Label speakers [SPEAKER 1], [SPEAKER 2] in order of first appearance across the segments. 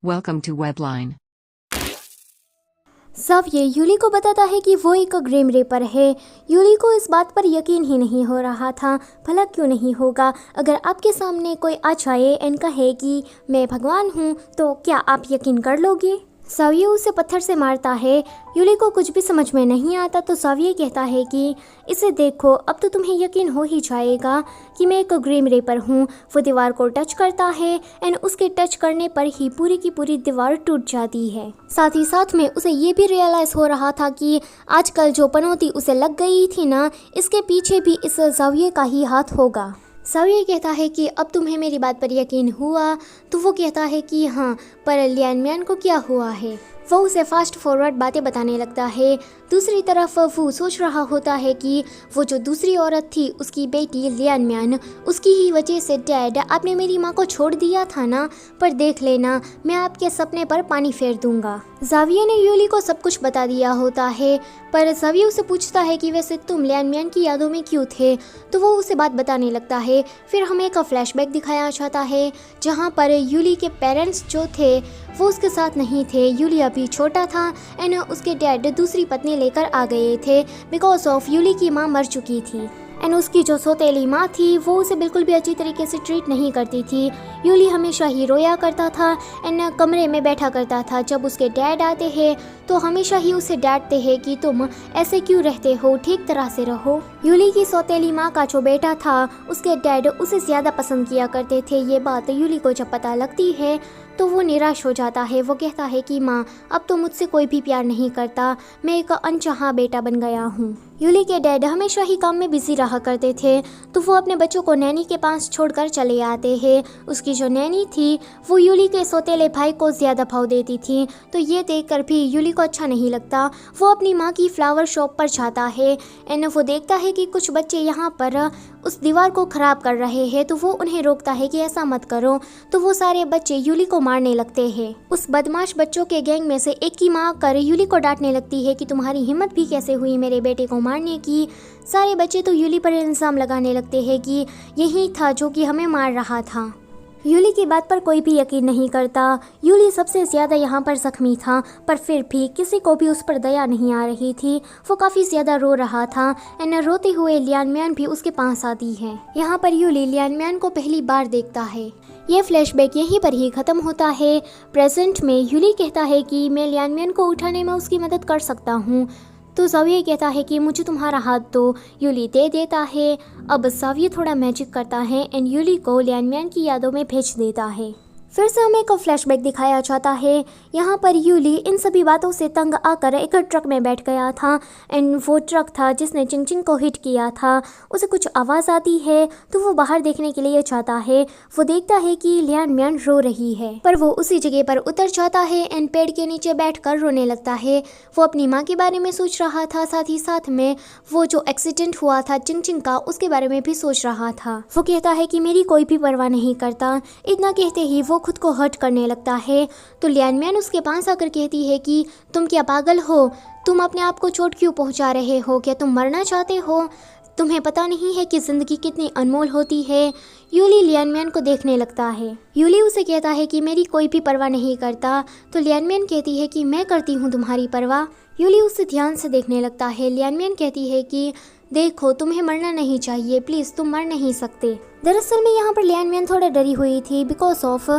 [SPEAKER 1] Welcome to Webline.
[SPEAKER 2] सब ये यूली को बताता है कि वो एक ग्रेम रेपर है। यूली को इस बात पर यकीन ही नहीं हो रहा था। भला क्यों नहीं होगा? अगर आपके सामने कोई आ जाए एंड कहे कि मैं भगवान हूँ तो क्या आप यकीन कर लोगे? साविये उसे पत्थर से मारता है। यूली को कुछ भी समझ में नहीं आता तो साविये कहता है कि इसे देखो, अब तो तुम्हें यकीन हो ही जाएगा कि मैं एक ग्रेम रेपर हूँ। वो दीवार को टच करता है एंड उसके टच करने पर ही पूरी की पूरी दीवार टूट जाती है। साथ ही साथ में उसे ये भी रियलाइज़ हो रहा था कि आजकल जो पनौती उसे लग गई थी ना, इसके पीछे भी इस साविये का ही हाथ होगा। साविये कहता है कि अब तुम्हें मेरी बात पर यकीन हुआ? तो वो कहता है कि हाँ, पर लियान मियान को क्या हुआ है? वो उसे फास्ट फॉरवर्ड बातें बताने लगता है। दूसरी तरफ वो सोच रहा होता है कि वो जो दूसरी औरत थी, उसकी बेटी लियान मियान, उसकी ही वजह से डैड आपने मेरी माँ को छोड़ दिया था ना, पर देख लेना मैं आपके सपने पर पानी फेर दूंगा। जाविये ने यूली को सब कुछ बता दिया होता है, पर जाविये उसे पूछता है कि वैसे तुम लियान मियान की यादों में क्यों थे? तो वो उसे बात बताने लगता है। फिर हमें एक फ्लैशबैक दिखाया जाता है जहाँ पर यूली के पेरेंट्स जो थे वो उसके साथ नहीं थे। यूली अभी छोटा था एंड उसके डैड दूसरी पत्नी लेकर आ गए थे बिकॉज ऑफ यूली की माँ मर चुकी थी एंड उसकी जो सौतेली माँ थी वो उसे बिल्कुल भी अच्छी तरीके से ट्रीट नहीं करती थी। यूली हमेशा ही रोया करता था एंड कमरे में बैठा करता था। जब उसके डैड आते हैं तो हमेशा ही उसे डांटते हैं कि तुम ऐसे क्यों रहते हो, ठीक तरह से रहो। यूली की सौतेली माँ का जो बेटा था उसके डैड उसे ज़्यादा पसंद किया करते थे। ये बात यूली को जब पता लगती है तो वो निराश हो जाता है। वो कहता है कि माँ, अब तो मुझसे कोई भी प्यार नहीं करता, मैं एक अनचाहा बेटा बन गया हूँ। यूली के डैड हमेशा ही काम में बिजी रहा करते थे तो वो अपने बच्चों को नैनी के पास छोड़कर चले आते हैं। उसकी जो नैनी थी वो यूली के सौतेले भाई को ज़्यादा भाव देती थी, तो ये देखकर भी यूली को अच्छा नहीं लगता। वो अपनी माँ की फ्लावर शॉप पर जाता है एंड वो देखता है कि कुछ बच्चे यहाँ पर उस दीवार को ख़राब कर रहे हैं, तो वो उन्हें रोकता है कि ऐसा मत करो। तो वो सारे बच्चे यूली को मारने लगते हैं। उस बदमाश बच्चों के गैंग में से एक की माँ कर यूली को डांटने लगती है कि तुम्हारी हिम्मत भी कैसे हुई मेरे बेटे को मारने की। सारे बच्चे तो यूली पर इल्ज़ाम लगाने लगते हैं कि यही था जो कि हमें मार रहा था। यूली की बात पर कोई भी यकीन नहीं करता। यूली सबसे ज़्यादा यहाँ पर जख्मी था, पर फिर भी किसी को भी उस पर दया नहीं आ रही थी। वो काफ़ी ज़्यादा रो रहा था एंड रोते हुए लियान मियान भी उसके पास आती है। यहाँ पर यूली लियान मियान को पहली बार देखता है। ये फ्लैशबैक यहीं पर ही ख़त्म होता है। प्रेजेंट में यूली कहता है कि मैं लियान मियान को उठाने में उसकी मदद कर सकता हूँ। तो जाविये कहता है कि मुझे तुम्हारा हाथ दो। यूली दे देता है। अब जाविये थोड़ा मैजिक करता है एंड यूली को लियान मियान की यादों में भेज देता है। फिर से हमें एक फ्लैशबैक दिखाया जाता है। यहाँ पर यूली इन सभी बातों से तंग आकर एक ट्रक में बैठ गया था एंड वो ट्रक था जिसने चिंग चिंग को हिट किया था। उसे कुछ आवाज़ आती है तो वो बाहर देखने के लिए जाता है। वो देखता है कि लियान मियान रो रही है, पर वो उसी जगह पर उतर जाता है एंड पेड़ के नीचे बैठकर रोने लगता है। वो अपनी माँ के बारे में सोच रहा था, साथ ही साथ में वो जो एक्सीडेंट हुआ था चिंग चिंग का उसके बारे में भी सोच रहा था। वो कहता है कि मेरी कोई भी परवाह नहीं करता। इतना कहते ही वो खुद को हर्ट करने लगता है। तो लियान मियान उसके पास आकर कहती है कि तुम क्या पागल हो? तुम अपने आप को चोट क्यों पहुंचा रहे हो? क्या तुम मरना चाहते हो? तुम्हें पता नहीं है कि ज़िंदगी कितनी अनमोल होती है। यूली लियान मियान को देखने लगता है। यूली उसे कहता है कि मेरी कोई भी परवाह नहीं करता। तो लियान मियान कहती है कि मैं करती हूँ तुम्हारी परवाह। यूली उसे ध्यान से देखने लगता है। लियान मियान कहती है कि देखो, तुम्हें मरना नहीं चाहिए, प्लीज़ तुम मर नहीं सकते। दरअसल में यहाँ पर लियान मियान थोड़ा डरी हुई थी बिकॉज ऑफ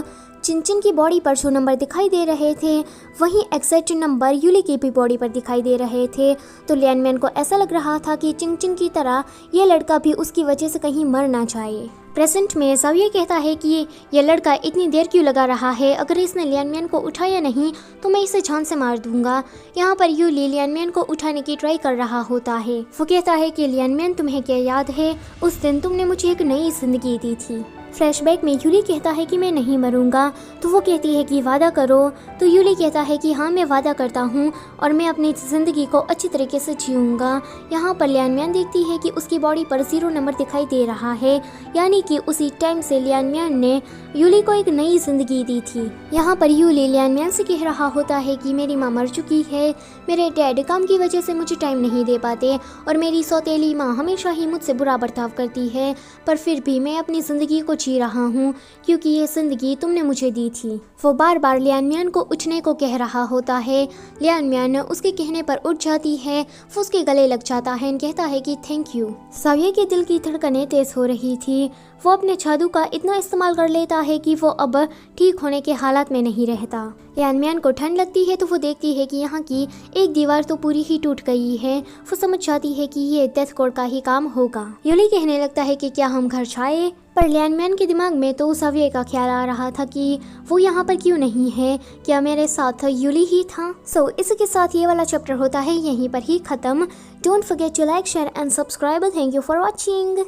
[SPEAKER 2] चिंचिन की बॉडी पर जो नंबर दिखाई दे रहे थे वही एग्जैक्ट नंबर यूली की भी बॉडी पर दिखाई दे रहे थे। तो लियान मियान को ऐसा लग रहा था कि चिंचिन की तरह ये लड़का भी उसकी वजह से कहीं मर ना जाए। प्रेजेंट में जाविये कहता है कि ये लड़का इतनी देर क्यों लगा रहा है, अगर इसने लियान मियान को उठाया नहीं तो मैं इसे जान से मार दूंगा। यहाँ पर यूली लियान मियान को उठाने की ट्राई कर रहा होता है। वो कहता है कि लियान मियान, तुम्हें क्या याद है उस दिन तुमने मुझे एक नई जिंदगी दी थी। फ्लैशबैक में यूली कहता है कि मैं नहीं मरूंगा। तो वो कहती है कि वादा करो। तो यूली कहता है कि हाँ, मैं वादा करता हूँ और मैं अपनी ज़िंदगी को अच्छी तरीके से जीऊँगा। यहाँ पर लियान मियान देखती है कि उसकी बॉडी पर 0 नंबर दिखाई दे रहा है, यानी कि उसी टाइम से लियान मियान ने यूली को एक नई ज़िंदगी दी थी। यहाँ पर यूली लियान मियान से कह रहा होता है कि मेरी माँ मर चुकी है, मेरे डैड काम की वजह से मुझे टाइम नहीं दे पाते और मेरी सौतेली माँ हमेशा ही मुझसे बुरा बर्ताव करती है, पर फिर भी मैं अपनी ज़िंदगी को जी रहा हूँ क्योंकि ये ज़िंदगी तुमने मुझे दी थी। वो बार बार लियान मियान को उठने को कह रहा होता है। लियान मियान उसके कहने पर उठ जाती है। वो उसके गले लग जाता है और कहता है कि थैंक यू। साविया के दिल की धड़कनें तेज हो रही थी। वो अपने जादू का इतना इस्तेमाल कर लेता है कि वो अब ठीक होने के हालात में नहीं रहता। लियान मियान को ठंड लगती है तो वो देखती है कि यहाँ की एक दीवार तो पूरी ही टूट गई है। वो समझ जाती है कि ये डेथ कोड का ही काम होगा। यूली कहने लगता है कि क्या हम घर जाए, पर लियान मियान के दिमाग में तो साविया का ख्याल आ रहा था कि वो यहाँ पर क्यों नहीं है, क्या मेरे साथ यूली ही था। सो इसके साथ ये वाला चैप्टर होता है यहीं पर ही खत्म। Don't forget to like share and subscribe. Thank you for watching.